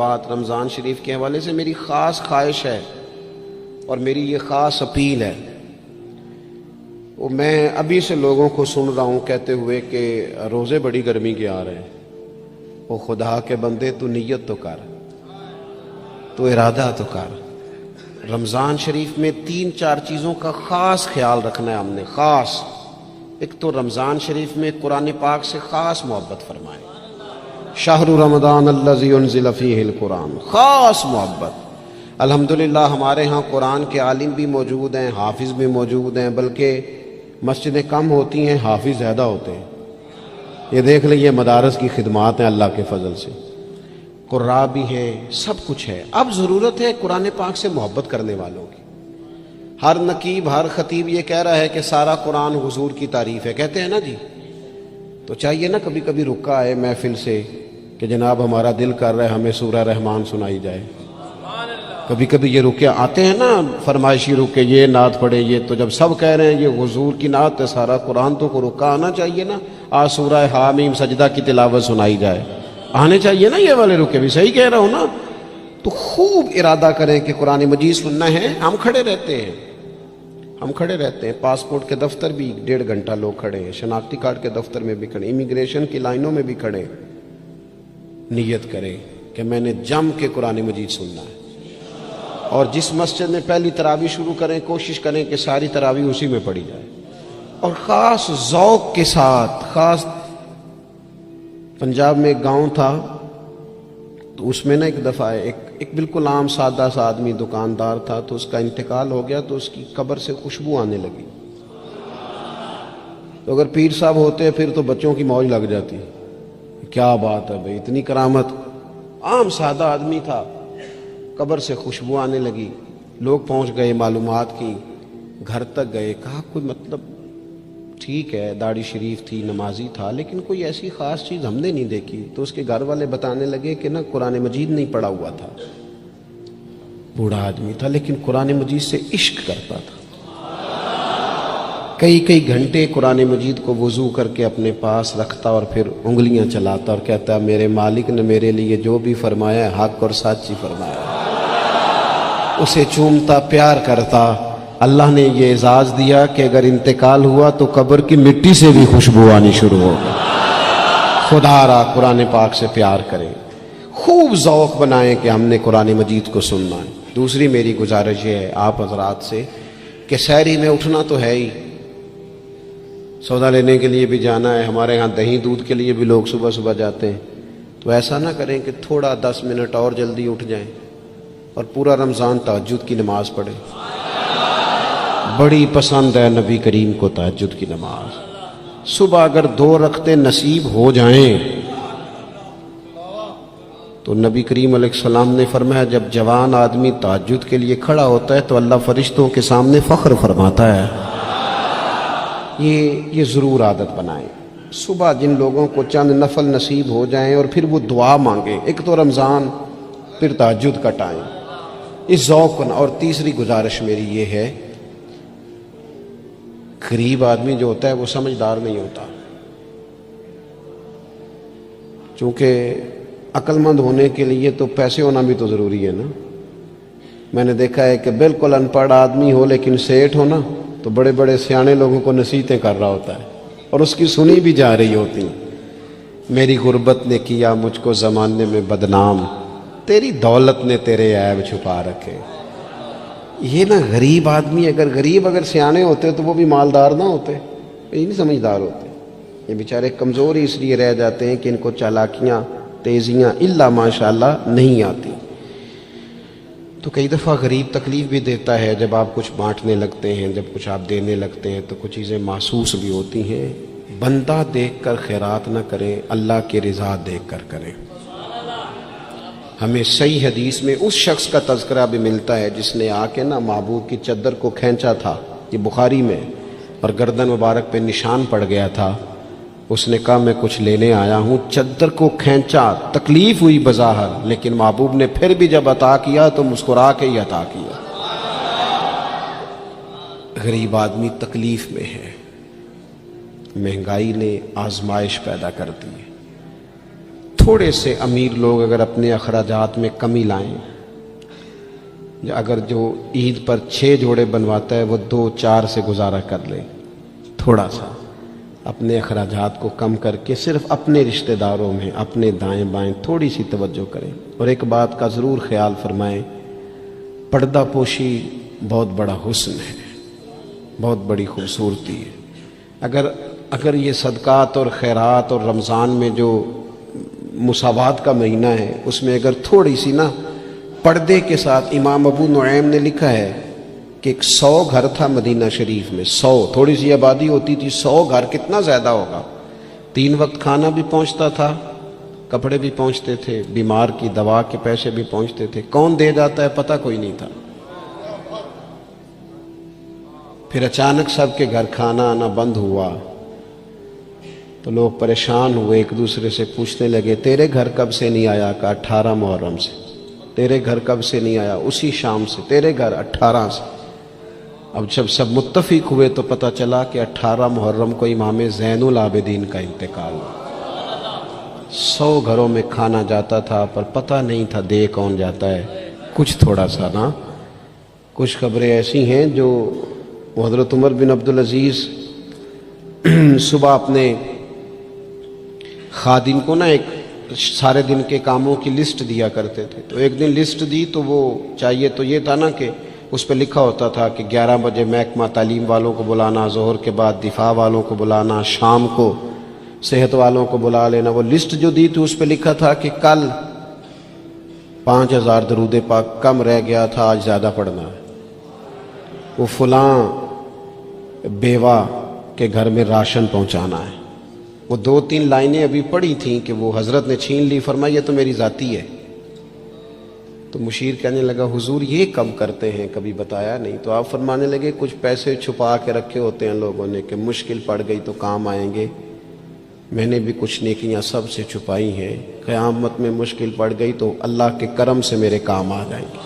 بات رمضان شریف کے حوالے سے میری خاص خواہش ہے اور میری یہ خاص اپیل ہے. وہ میں ابھی سے لوگوں کو سن رہا ہوں کہتے ہوئے کہ روزے بڑی گرمی کے آ رہے ہیں. وہ خدا کے بندے تو نیت تو کر, تو ارادہ تو کر. رمضان شریف میں 3-4 چیزوں کا خاص خیال رکھنا ہے ہم نے. خاص ایک تو رمضان شریف میں قرآن پاک سے خاص محبت فرمائیں. شہر رمضان الذی انزل فیہ القرآن, خاص محبت. الحمدللہ ہمارے ہاں قرآن کے عالم بھی موجود ہیں, حافظ بھی موجود ہیں, بلکہ مسجدیں کم ہوتی ہیں, حافظ زیادہ ہوتے ہیں. یہ دیکھ لیں, یہ مدارس کی خدمات ہیں اللہ کے فضل سے. قراء بھی ہیں, سب کچھ ہے. اب ضرورت ہے قرآن پاک سے محبت کرنے والوں کی. ہر نقیب, ہر خطیب یہ کہہ رہا ہے کہ سارا قرآن حضور کی تعریف ہے, کہتے ہیں نا جی. تو چاہیے نا کبھی کبھی رکا ہے محفل سے کہ جناب ہمارا دل کر رہا ہے ہمیں سورہ رحمان سنائی جائے. کبھی کبھی یہ رکے آتے ہیں نا, فرمائشی رکے, یہ نعت پڑھے. یہ تو جب سب کہہ رہے ہیں یہ حضور کی نعت ہے سارا قرآن, تو کو رکا آنا چاہیے نا. آج سورہ حامیم سجدہ کی تلاوت سنائی جائے, آنے چاہیے نا یہ والے رکے بھی. صحیح کہہ رہا ہوں نا؟ تو خوب ارادہ کریں کہ قرآن مجید سننا ہے. ہم کھڑے رہتے ہیں, ہم کھڑے رہتے ہیں. پاسپورٹ کے دفتر بھی 1.5 گھنٹہ لوگ کھڑے ہیں, شناختی کارڈ کے دفتر میں بھی کھڑے, امیگریشن کی لائنوں میں بھی کھڑے. نیت کریں کہ میں نے جم کے قرآن مجید سننا ہے. اور جس مسجد میں پہلی تراویح شروع کریں کوشش کریں کہ ساری تراویح اسی میں پڑھی جائے, اور خاص ذوق کے ساتھ. خاص پنجاب میں ایک گاؤں تھا, تو اس میں نا ایک دفعہ ایک بالکل عام سادہ سا آدمی دکاندار تھا, تو اس کا انتقال ہو گیا, تو اس کی قبر سے خوشبو آنے لگی. تو اگر پیر صاحب ہوتے پھر تو بچوں کی موج لگ جاتی. کیا بات ہے بھئی, اتنی کرامت. عام سادہ آدمی تھا, قبر سے خوشبو آنے لگی. لوگ پہنچ گئے, معلومات کی, گھر تک گئے. کہا کوئی مطلب ٹھیک ہے داڑھی شریف تھی, نمازی تھا, لیکن کوئی ایسی خاص چیز ہم نے نہیں دیکھی. تو اس کے گھر والے بتانے لگے کہ نا قرآن مجید نہیں پڑھا ہوا تھا. بوڑھا آدمی تھا لیکن قرآن مجید سے عشق کرتا تھا. کئی گھنٹے قرآن مجید کو وضو کر کے اپنے پاس رکھتا اور پھر انگلیاں چلاتا اور کہتا میرے مالک نے میرے لیے جو بھی فرمایا ہے حق اور سچ ہی فرمایا. اسے چومتا, پیار کرتا. اللہ نے یہ اعزاز دیا کہ اگر انتقال ہوا تو قبر کی مٹی سے بھی خوشبو آنی شروع ہو گئی. خدا را قرآن پاک سے پیار کریں, خوب ذوق بنائیں کہ ہم نے قرآن مجید کو سننا ہے. دوسری میری گزارش یہ ہے آپ حضرات سے کہ سحری میں اٹھنا تو ہے ہی, سودا لینے کے لیے بھی جانا ہے. ہمارے ہاں دہی دودھ کے لیے بھی لوگ صبح صبح جاتے ہیں. تو ایسا نہ کریں کہ تھوڑا 10 منٹ اور جلدی اٹھ جائیں اور پورا رمضان تہجد کی نماز پڑھیں. بڑی پسند ہے نبی کریم کو تہجد کی نماز. صبح اگر 2 رکعتیں نصیب ہو جائیں تو نبی کریم علیہ السلام نے فرمایا جب جوان آدمی تہجد کے لیے کھڑا ہوتا ہے تو اللہ فرشتوں کے سامنے فخر فرماتا ہے. یہ ضرور عادت بنائیں. صبح جن لوگوں کو چند نفل نصیب ہو جائیں اور پھر وہ دعا مانگیں. ایک تو رمضان, پھر تہجد کا ٹائم, اس ذوق کو. اور تیسری گزارش میری یہ ہے, غریب آدمی جو ہوتا ہے وہ سمجھدار نہیں ہوتا. چونکہ عقل مند ہونے کے لیے تو پیسے ہونا بھی تو ضروری ہے نا. میں نے دیکھا ہے کہ بالکل ان پڑھ آدمی ہو لیکن سیٹھ ہو نا, تو بڑے بڑے سیانے لوگوں کو نصیحتیں کر رہا ہوتا ہے اور اس کی سنی بھی جا رہی ہوتی. میری غربت نے کیا مجھ کو زمانے میں بدنام, تیری دولت نے تیرے عیب چھپا رکھے. یہ نا غریب آدمی, اگر سیانے ہوتے تو وہ بھی مالدار نہ ہوتے, یہ نہیں سمجھدار ہوتے. یہ بیچارے کمزور ہی اس لیے رہ جاتے ہیں کہ ان کو چالاکیاں, تیزیاں الا ماشاءاللہ نہیں آتی. تو کئی دفعہ غریب تکلیف بھی دیتا ہے. جب آپ کچھ بانٹنے لگتے ہیں, جب کچھ آپ دینے لگتے ہیں تو کچھ چیزیں محسوس بھی ہوتی ہیں. بندہ دیکھ کر خیرات نہ کریں, اللہ کی رضا دیکھ کر کریں. ہمیں صحیح حدیث میں اس شخص کا تذکرہ بھی ملتا ہے جس نے آ کے نا محبوب کی چادر کو کھینچا تھا, یہ بخاری میں, اور گردن مبارک پہ نشان پڑ گیا تھا. اس نے کہا میں کچھ لینے آیا ہوں. چادر کو کھینچا, تکلیف ہوئی بظاہر, لیکن محبوب نے پھر بھی جب عطا کیا تو مسکرا کے ہی عطا کیا. غریب آدمی تکلیف میں ہے, مہنگائی نے آزمائش پیدا کر دی. تھوڑے سے امیر لوگ اگر اپنے اخراجات میں کمی لائیں، اگر جو عید پر 6 جوڑے بنواتا ہے وہ 2-4 سے گزارا کر لے، تھوڑا سا اپنے اخراجات کو کم کر کے صرف اپنے رشتہ داروں میں، اپنے دائیں بائیں تھوڑی سی توجہ کریں۔ اور ایک بات کا ضرور خیال فرمائیں، پردہ پوشی بہت بڑا حسن ہے، بہت بڑی خوبصورتی ہے۔ اگر یہ صدقات اور خیرات اور رمضان میں جو مساوات کا مہینہ ہے، اس میں اگر تھوڑی سی نا پردے کے ساتھ، امام ابو نعیم نے لکھا ہے کہ 100 گھر تھا مدینہ شریف میں، 100 تھوڑی سی آبادی ہوتی تھی، 100 گھر کتنا زیادہ ہوگا، 3 وقت کھانا بھی پہنچتا تھا، کپڑے بھی پہنچتے تھے، بیمار کی دوا کے پیسے بھی پہنچتے تھے، کون دے جاتا ہے پتہ کوئی نہیں تھا۔ پھر اچانک سب کے گھر کھانا آنا بند ہوا تو لوگ پریشان ہوئے، ایک دوسرے سے پوچھنے لگے تیرے گھر کب سے نہیں آیا؟ کہا 18 محرم سے۔ تیرے گھر کب سے نہیں آیا؟ اسی شام سے۔ تیرے گھر 18 سے۔ اب جب سب متفق ہوئے تو پتہ چلا کہ 18 محرم کو امام زین العابدین کا انتقال ہوا۔ 100 گھروں میں کھانا جاتا تھا پر پتہ نہیں تھا دے کون جاتا ہے۔ کچھ تھوڑا سا نا، کچھ خبریں ایسی ہیں جو حضرت عمر بن عبدالعزیز صبح اپنے خادم کو نا ایک سارے دن کے کاموں کی لسٹ دیا کرتے تھے، تو ایک دن لسٹ دی تو وہ چاہیے تو یہ تھا نا کہ اس پہ لکھا ہوتا تھا کہ 11 بجے محکمہ تعلیم والوں کو بلانا، ظہر کے بعد دفاع والوں کو بلانا، شام کو صحت والوں کو بلا لینا۔ وہ لسٹ جو دی تھی اس پہ لکھا تھا کہ کل 5000 درود پاک کم رہ گیا تھا، آج زیادہ پڑھنا ہے۔ وہ فلاں بیوہ کے گھر میں راشن پہنچانا ہے۔ وہ 2-3 لائنیں ابھی پڑھی تھیں کہ وہ حضرت نے چھین لی، فرمایا یہ تو میری ذاتی ہے۔ تو مشیر کہنے لگا حضور یہ کب کرتے ہیں، کبھی بتایا نہیں؟ تو آپ فرمانے لگے کچھ پیسے چھپا کے رکھے ہوتے ہیں لوگوں نے کہ مشکل پڑ گئی تو کام آئیں گے۔ میں نے بھی کچھ نیکیاں سب سے چھپائی ہیں، قیامت میں مشکل پڑ گئی تو اللہ کے کرم سے میرے کام آ جائیں گے۔